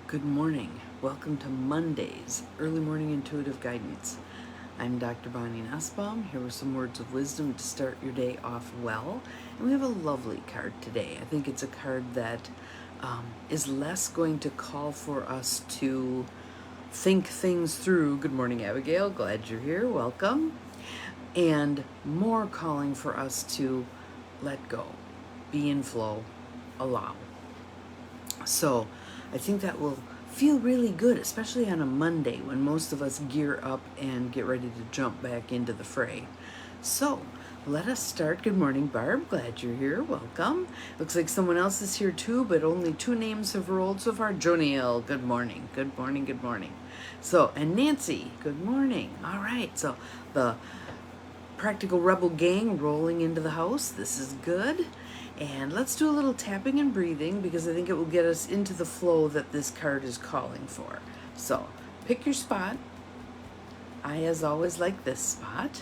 Good morning. Welcome to Monday's Early Morning Intuitive Guidance. I'm Dr. Bonnie Nussbaum, here with some words of wisdom to start your day off well. And we have a lovely card today. I think it's a card that is less going to call for us to think things through. Good morning, Abigail. Glad you're here. Welcome. And more calling for us to let go, be in flow, allow. So I think that will feel really good, especially on a Monday when most of us gear up and get ready to jump back into the fray. So let us start. Good morning, Barb. Glad you're here. Welcome. Looks like someone else is here too, but only 2 names have rolled so far. Joniel, good morning. Good morning. Good morning. So, and Nancy, good morning. All right. So the Practical Rebel gang rolling into the house. This is good. And let's do a little tapping and breathing because I think it will get us into the flow that this card is calling for. So pick your spot. I, as always, like this spot.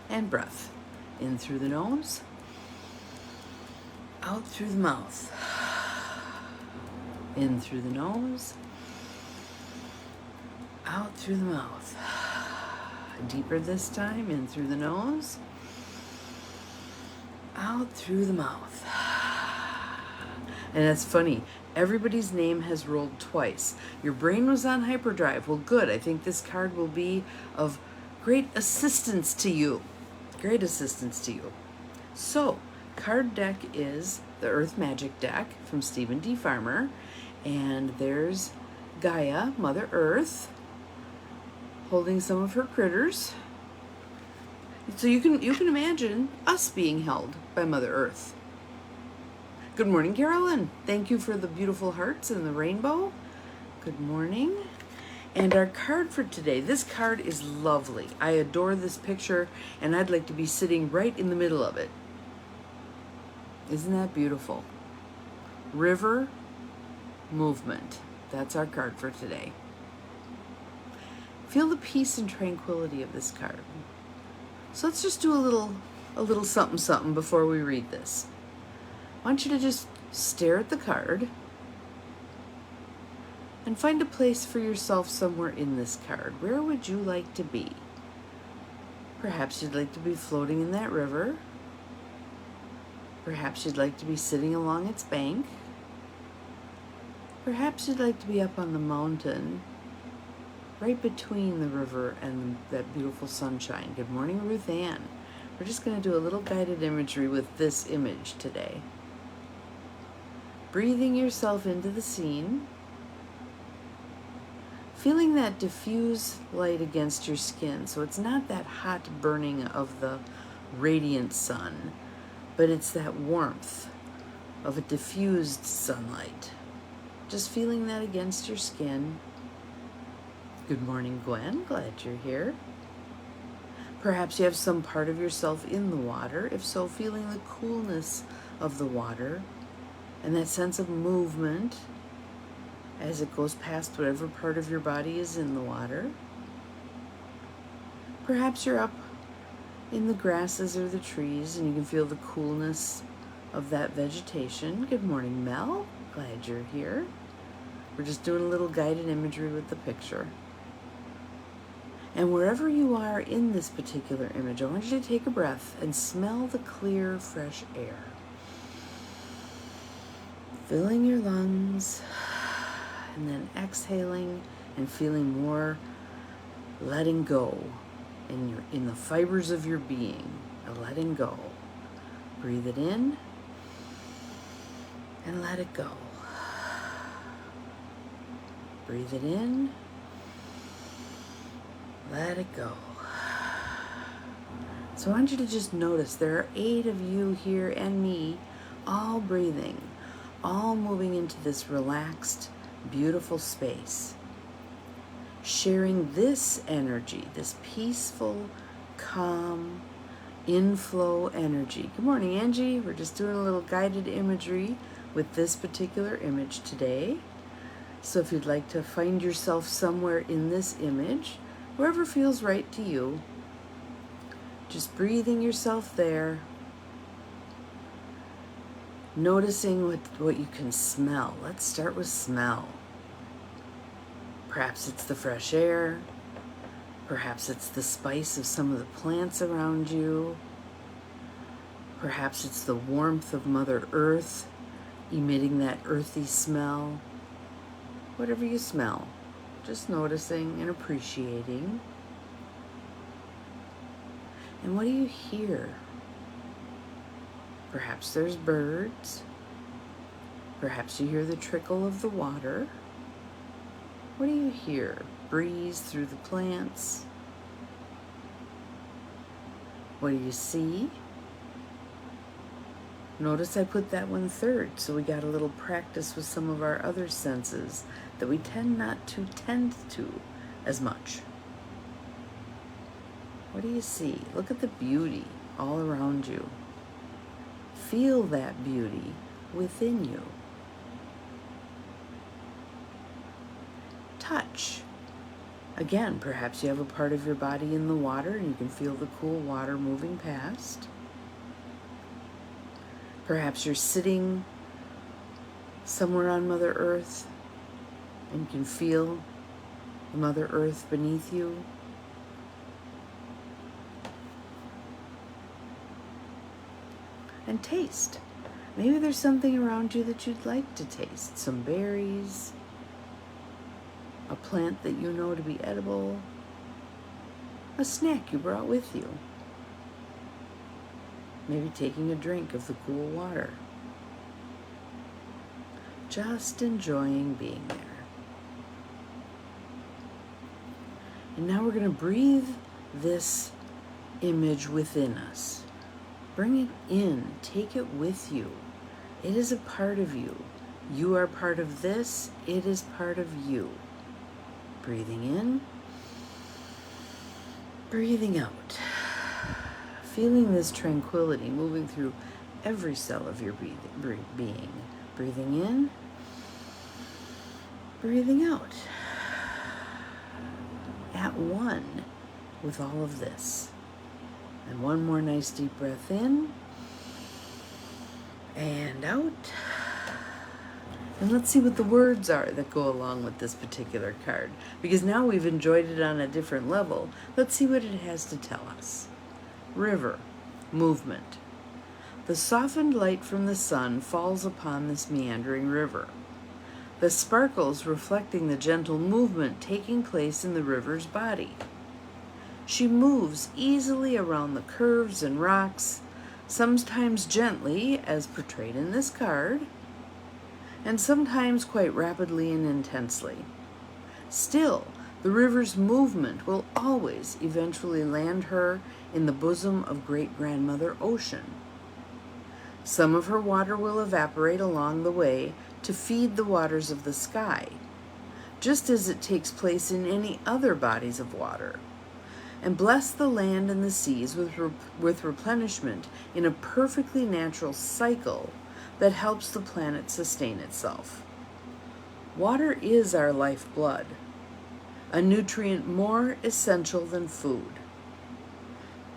And breath. In through the nose. Out through the mouth. In through the nose. Out through the mouth. Deeper this time. In through the nose. Out through the mouth. And that's funny. Everybody's name has rolled twice. Your brain was on hyperdrive. Well, good. I think this card will be of great assistance to you. Great assistance to you. So, card deck is the Earth Magic deck from Stephen D. Farmer. And there's Gaia, Mother Earth, holding some of her critters. So you can imagine us being held by Mother Earth. Good morning, Carolyn. Thank you for the beautiful hearts and the rainbow. Good morning. And our card for today, this card is lovely. I adore this picture, and I'd like to be sitting right in the middle of it. Isn't that beautiful? River movement. That's our card for today. Feel the peace and tranquility of this card. So let's just do a little something before we read this. I want you to just stare at the card and find a place for yourself somewhere in this card. Where would you like to be? Perhaps you'd like to be floating in that river. Perhaps you'd like to be sitting along its bank. Perhaps you'd like to be up on the mountain right between the river and that beautiful sunshine. Good morning, Ruth Ann. We're just going to do a little guided imagery with this image today. Breathing yourself into the scene. Feeling that diffuse light against your skin. So it's not that hot burning of the radiant sun, but it's that warmth of a diffused sunlight. Just feeling that against your skin. Good morning, Gwen. Glad you're here. Perhaps you have some part of yourself in the water. If so, feeling the coolness of the water and that sense of movement as it goes past whatever part of your body is in the water. Perhaps you're up in the grasses or the trees and you can feel the coolness of that vegetation. Good morning, Mel. Glad you're here. We're just doing a little guided imagery with the picture. And wherever you are in this particular image, I want you to take a breath and smell the clear, fresh air. Filling your lungs, and then exhaling and feeling more letting go in the fibers of your being, letting go. Breathe it in and let it go. Breathe it in. Let it go. So I want you to just notice there are 8 of you here and me, all breathing, all moving into this relaxed, beautiful space. Sharing this energy, this peaceful, calm, inflow energy. Good morning, Angie. We're just doing a little guided imagery with this particular image today. So if you'd like to find yourself somewhere in this image, wherever feels right to you, just breathing yourself there, noticing what you can smell. Let's start with smell. Perhaps it's the fresh air. Perhaps it's the spice of some of the plants around you. Perhaps it's the warmth of Mother Earth, emitting that earthy smell. Whatever you smell, just noticing and appreciating. And what do you hear? Perhaps there's birds. Perhaps you hear the trickle of the water. What do you hear? Breeze through the plants. What do you see? Notice I put that one third, so we got a little practice with some of our other senses that we tend not to tend to as much. What do you see? Look at the beauty all around you. Feel that beauty within you. Touch. Again, perhaps you have a part of your body in the water and you can feel the cool water moving past. Perhaps you're sitting somewhere on Mother Earth and you can feel Mother Earth beneath you. And taste. Maybe there's something around you that you'd like to taste. Some berries, a plant that you know to be edible, a snack you brought with you. Maybe taking a drink of the cool water. Just enjoying being there. And now we're going to breathe this image within us. Bring it in. Take it with you. It is a part of you. You are part of this. It is part of you. Breathing in. Breathing out. Feeling this tranquility moving through every cell of your being. Breathing in. Breathing out. At one with all of this. And one more nice deep breath in and out. And let's see what the words are that go along with this particular card. Because now we've enjoyed it on a different level. Let's see what it has to tell us. River, movement. The softened light from the sun falls upon this meandering river. The sparkles reflecting the gentle movement taking place in the river's body. She moves easily around the curves and rocks, sometimes gently, as portrayed in this card, and sometimes quite rapidly and intensely. Still, the river's movement will always eventually land her in the bosom of great-grandmother Ocean. Some of her water will evaporate along the way to feed the waters of the sky, just as it takes place in any other bodies of water, and bless the land and the seas with replenishment in a perfectly natural cycle that helps the planet sustain itself. Water is our lifeblood, a nutrient more essential than food.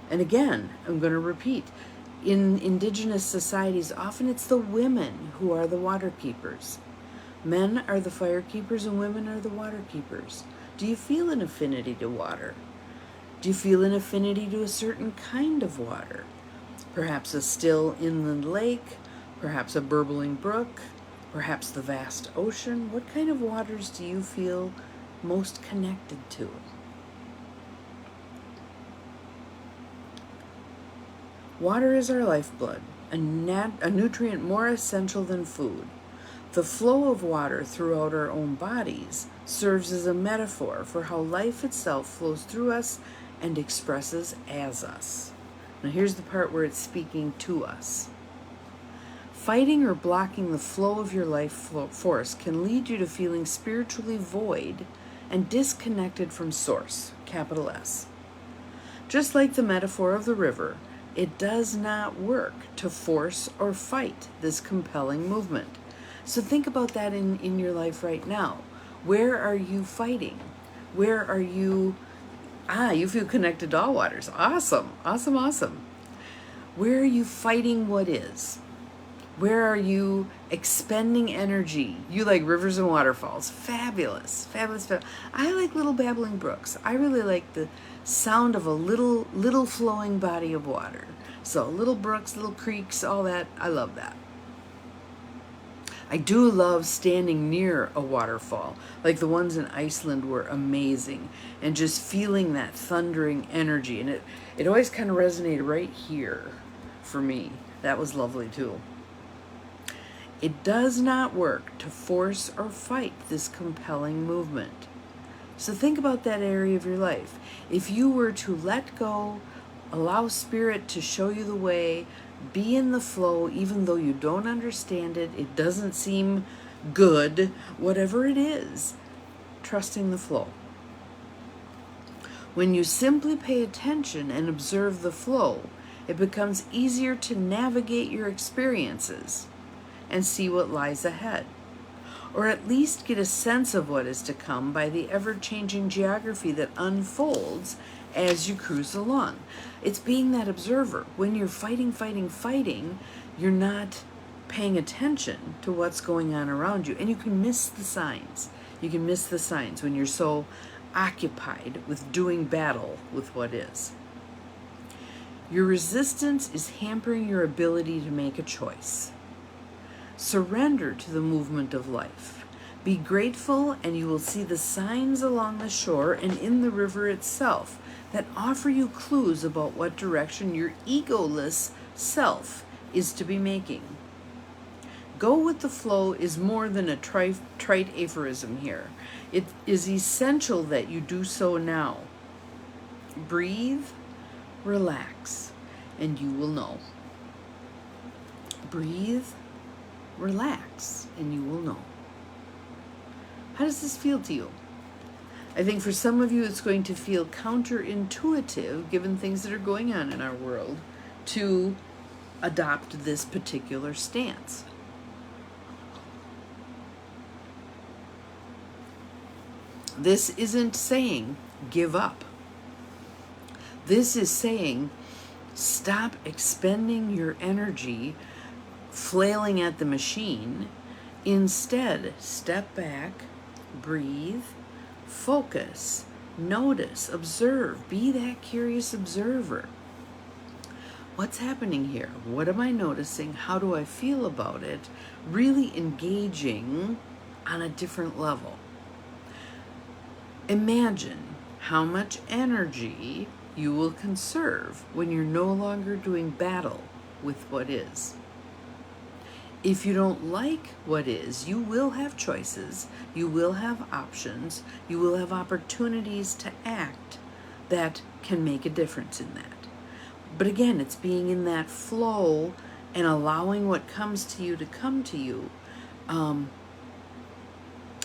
And again, I'm going to repeat, in indigenous societies, often it's the women who are the water keepers. Men are the fire keepers and women are the water keepers. Do you feel an affinity to water? Do you feel an affinity to a certain kind of water? Perhaps a still inland lake, perhaps a burbling brook, perhaps the vast ocean. What kind of waters do you feel most connected to? Water is our lifeblood, a nutrient more essential than food. The flow of water throughout our own bodies serves as a metaphor for how life itself flows through us and expresses as us. Now here's the part where it's speaking to us. Fighting or blocking the flow of your life force can lead you to feeling spiritually void and disconnected from Source, capital S. Just like the metaphor of the river, it does not work to force or fight this compelling movement. So think about that in your life right now. Where are you fighting? Where are you? You feel connected to all waters. Awesome, awesome, awesome. Where are you fighting what is? Where are you expending energy? You like rivers and waterfalls. Fabulous, fabulous, fabulous. I like little babbling brooks. I really like the sound of a little flowing body of water. So little brooks, little creeks, all that. I love that. I do love standing near a waterfall, like the ones in Iceland were amazing, and just feeling that thundering energy. And it always kind of resonated right here for me. That was lovely too. It does not work to force or fight this compelling movement. So think about that area of your life. If you were to let go, allow Spirit to show you the way, be in the flow, even though you don't understand it, it doesn't seem good, whatever it is, trusting the flow. When you simply pay attention and observe the flow, it becomes easier to navigate your experiences and see what lies ahead, or at least get a sense of what is to come by the ever-changing geography that unfolds as you cruise along. It's being that observer. When you're fighting, you're not paying attention to what's going on around you, and you can miss the signs. You can miss the signs when you're so occupied with doing battle with what is. Your resistance is hampering your ability to make a choice. Surrender to the movement of life. Be grateful, and you will see the signs along the shore and in the river itself that offer you clues about what direction your egoless self is to be making. Go with the flow is more than a trite aphorism here. It is essential that you do so now. Breathe, relax, and you will know. Breathe, relax, and you will know. How does this feel to you? I think for some of you it's going to feel counterintuitive, given things that are going on in our world, to adopt this particular stance. This isn't saying give up. This is saying stop expending your energy flailing at the machine. Instead, step back, breathe, focus, notice, observe, be that curious observer. What's happening here? What am I noticing? How do I feel about it? Really engaging on a different level. Imagine how much energy you will conserve when you're no longer doing battle with what is. If you don't like what is, you will have choices, you will have options, you will have opportunities to act that can make a difference in that. But again, it's being in that flow and allowing what comes to you to come to you. And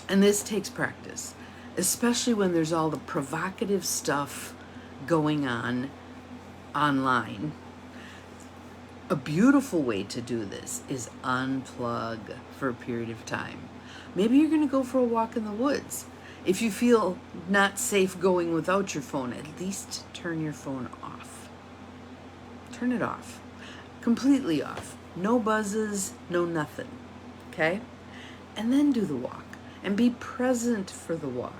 this takes practice, especially when there's all the provocative stuff going on online. A beautiful way to do this is unplug for a period of time. Maybe you're going to go for a walk in the woods. If you feel not safe going without your phone, at least turn your phone off. Turn it off. Completely off. No buzzes, no nothing. Okay? And then do the walk. And be present for the walk.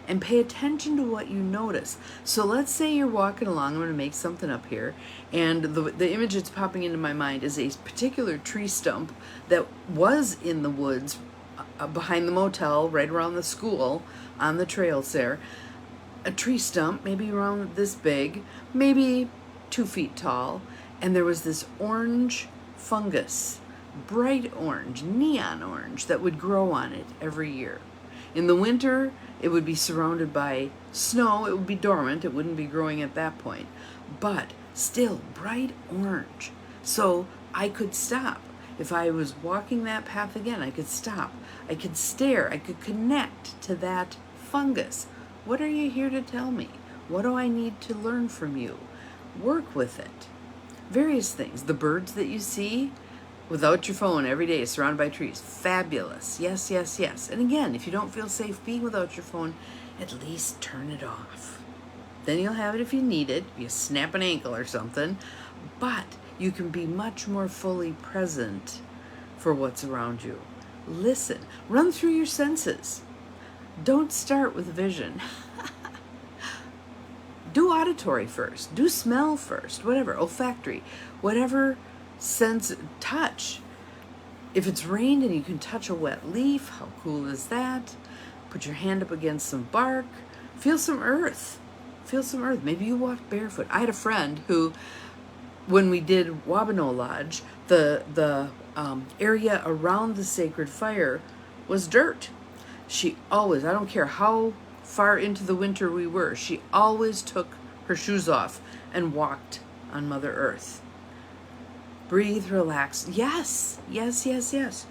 And pay attention to what you notice. So let's say you're walking along, I'm going to make something up here, and the image that's popping into my mind is a particular tree stump that was in the woods behind the motel, right around the school, on the trails there. A tree stump, maybe around this big, maybe 2 feet tall, and there was this orange fungus, bright orange, neon orange, that would grow on it every year. In the winter, it would be surrounded by snow. It would be dormant. It wouldn't be growing at that point. But still bright orange. So I could stop. If I was walking that path again, I could stop. I could stare. I could connect to that fungus. What are you here to tell me? What do I need to learn from you? Work with it. Various things. The birds that you see without your phone every day, surrounded by trees. Fabulous. Yes, yes, yes. And again, if you don't feel safe being without your phone, at least turn it off. Then you'll have it if you need it. You snap an ankle or something. But you can be much more fully present for what's around you. Listen. Run through your senses. Don't start with vision. Do auditory first. Do smell first. Whatever. Olfactory. Whatever sense. Touch. If it's rained and you can touch a wet leaf, how cool is that? Put your hand up against some bark. Feel some earth. Feel some earth. Maybe you walk barefoot. I had a friend who, when we did Wabano Lodge, the area around the sacred fire was dirt. She always, I don't care how far into the winter we were, she always took her shoes off and walked on Mother Earth. Breathe, relax. Yes, yes, yes, yes.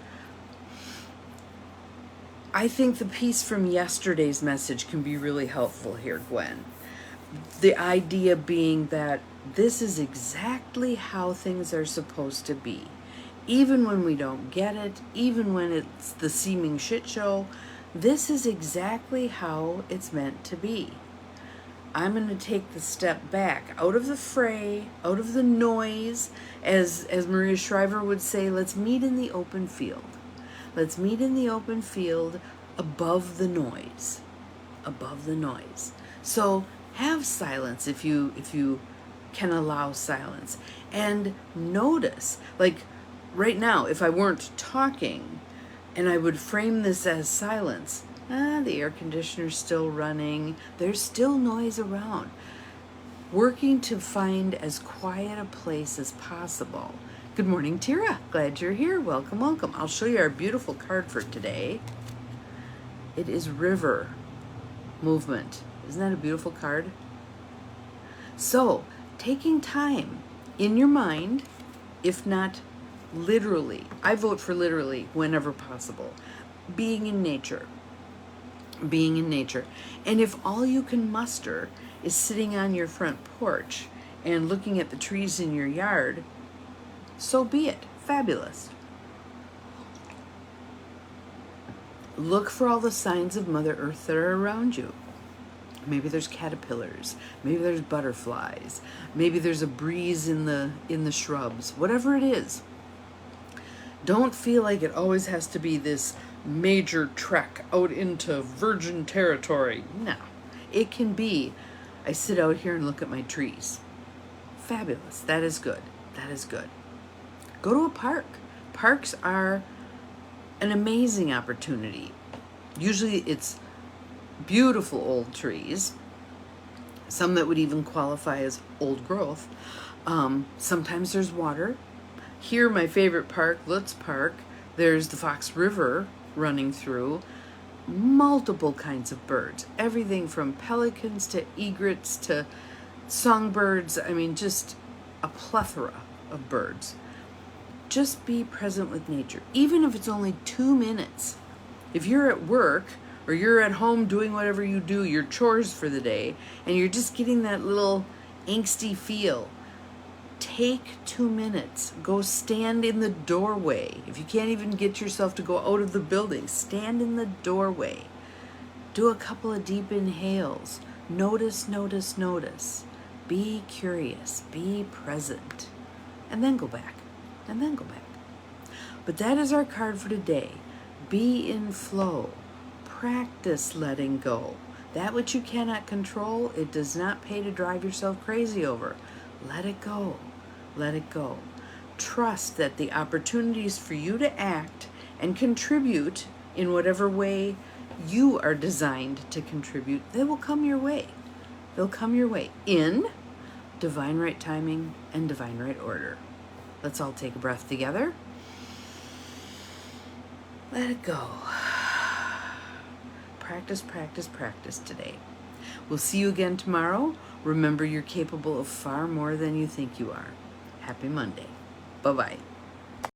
I think the piece from yesterday's message can be really helpful here, Gwen. The idea being that this is exactly how things are supposed to be. Even when we don't get it, even when it's the seeming shit show, this is exactly how it's meant to be. I'm going to take the step back out of the fray, out of the noise. As Maria Shriver would say, let's meet in the open field. Let's meet in the open field above the noise. Above the noise. So have silence if you can allow silence. And notice, like right now, if I weren't talking and I would frame this as silence, the air conditioner's still running, there's still noise around. Working to find as quiet a place as possible. Good morning, Tira. Glad you're here. Welcome, welcome. I'll show you our beautiful card for today. It is River Movement. Isn't that a beautiful card? So, taking time in your mind, if not literally, I vote for literally whenever possible, being in nature. Being in nature. And if all you can muster is sitting on your front porch and looking at the trees in your yard, so be it. Fabulous. Look for all the signs of Mother Earth that are around you. Maybe there's caterpillars, maybe there's butterflies, maybe there's a breeze in the shrubs, whatever it is. Don't feel like it always has to be this major trek out into virgin territory. No, it can be, I sit out here and look at my trees. Fabulous. That is good. That is good. Go to a park. Parks are an amazing opportunity. Usually it's beautiful old trees, some that would even qualify as old growth. Sometimes there's water. Here, my favorite park, Lutz Park, there's the Fox River running through. Multiple kinds of birds, everything from pelicans to egrets to songbirds. I mean, just a plethora of birds. Just be present with nature, even if it's only 2 minutes. If you're at work or you're at home doing whatever you do, your chores for the day, and you're just getting that little angsty feel, take 2 minutes. Go stand in the doorway. If you can't even get yourself to go out of the building, stand in the doorway. Do a couple of deep inhales. Notice, notice, notice. Be curious. Be present. And then go back. And then go back. But that is our card for today. Be in flow. Practice letting go. That which you cannot control, it does not pay to drive yourself crazy over. Let it go. Let it go. Trust that the opportunities for you to act and contribute in whatever way you are designed to contribute, they will come your way. They'll come your way in divine right timing and divine right order. Let's all take a breath together. Let it go. Practice, practice, practice today. We'll see you again tomorrow. Remember, you're capable of far more than you think you are. Happy Monday. Bye-bye.